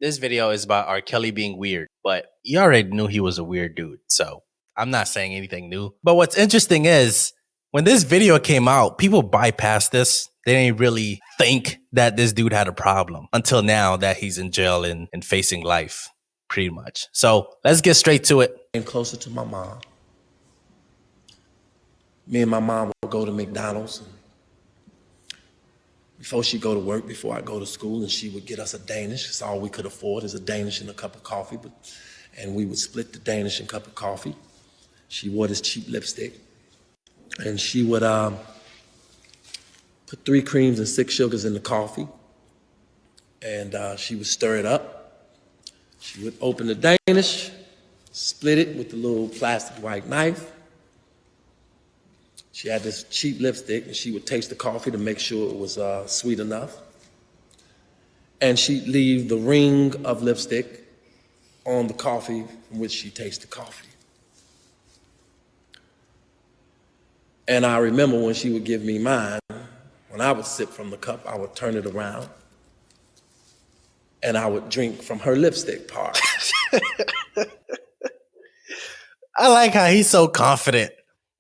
This video is about R. Kelly being weird, but you already knew he was a weird dude, so I'm not saying anything new. But what's interesting is when this video came out, people bypassed this. They didn't really think that this dude had a problem until now that he's in jail and facing life, pretty much. So let's get straight to it. Came closer to my mom. Me and my mom would go to McDonald's. Before she'd go to work, before I go to school, and she would get us a Danish. It's all we could afford is a Danish and a cup of coffee. And we would split the Danish and cup of coffee. She wore this cheap lipstick. And she would put 3 creams and 6 sugars in the coffee. And she would stir it up. She would open the Danish, split it with the little plastic white knife. She had this cheap lipstick, and she would taste the coffee to make sure it was sweet enough. And she'd leave the ring of lipstick on the coffee from which she tasted the coffee. And I remember when she would give me mine, when I would sip from the cup, I would turn it around, and I would drink from her lipstick part. I like how he's so confident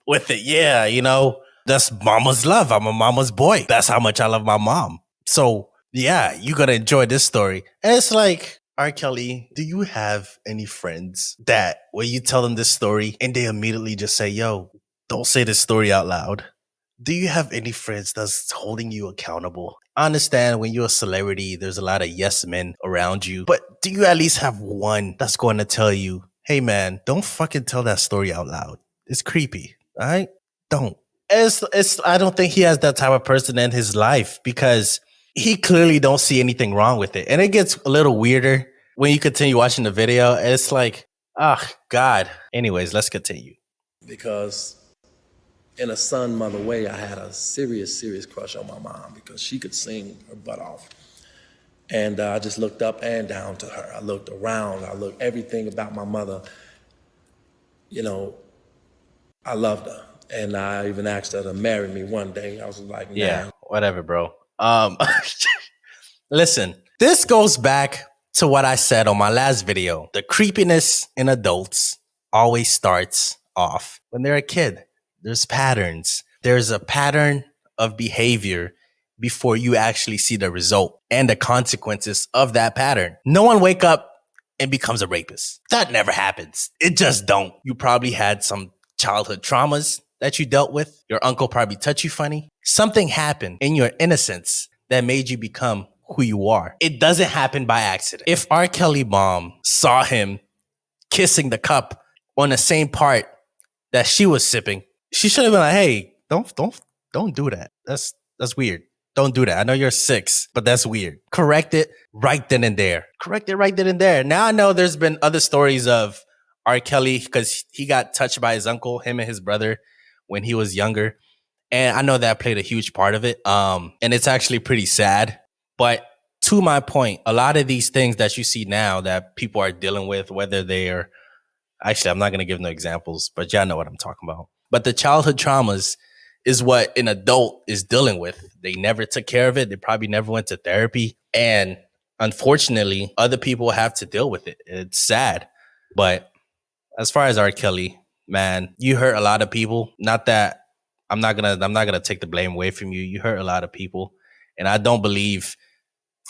with it. Yeah, you know, that's mama's love. I'm a mama's boy. That's how much I love my mom. So yeah, you're gonna enjoy this story. And it's like, R. Kelly, do you have any friends that when you tell them this story and they immediately just say, yo, don't say this story out loud? Do you have any friends that's holding you accountable? I understand when you're a celebrity, there's a lot of yes men around you, but do you at least have one that's going to tell you, hey man, don't fucking tell that story out loud. It's creepy. All right? Don't. I don't think he has that type of person in his life because he clearly don't see anything wrong with it. And it gets a little weirder when you continue watching the video. It's like, oh, God. Anyways, let's continue. Because in a son-mother way, I had a serious crush on my mom because she could sing her butt off. And I just looked up and down to her. I looked around. I looked everything about my mother. You know, I loved her. And I even asked her to marry me one day. I was like, nah. Yeah, whatever, bro. Listen, this goes back to what I said on my last video. The creepiness in adults always starts off when they're a kid. There's patterns. There's a pattern of behavior before you actually see the result and the consequences of that pattern. No one wake up and becomes a rapist. That never happens. It just don't. You probably had some childhood traumas that you dealt with. Your uncle probably touched you funny. Something happened in your innocence that made you become who you are. It doesn't happen by accident. If R. Kelly mom saw him kissing the cup on the same part that she was sipping, she should have been like, hey, don't do that. That's weird. Don't do that. I know you're 6, but that's weird. Correct it right then and there. Correct it right then and there. Now I know there's been other stories of R. Kelly because he got touched by his uncle, him and his brother, when he was younger. And I know that played a huge part of it. And it's actually pretty sad. But to my point, a lot of these things that you see now that people are dealing with, whether they are, actually, I'm not going to give no examples, but y'all know what I'm talking about. But the childhood traumas is what an adult is dealing with. They never took care of it. They probably never went to therapy. And unfortunately, other people have to deal with it. It's sad. But as far as R. Kelly, man, you hurt a lot of people. Not that I'm not gonna take the blame away from you. You hurt a lot of people. And I don't believe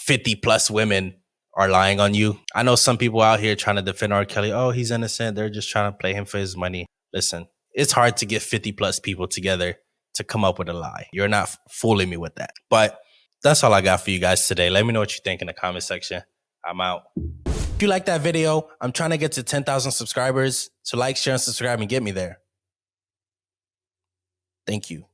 50 plus women are lying on you. I know some people out here trying to defend R. Kelly. Oh, he's innocent. They're just trying to play him for his money. Listen, it's hard to get 50 plus people together to come up with a lie. You're not fooling me with that. But that's all I got for you guys today. Let me know what you think in the comment section. I'm out. If you like that video, I'm trying to get to 10,000 subscribers. So like, share, and subscribe and get me there. Thank you.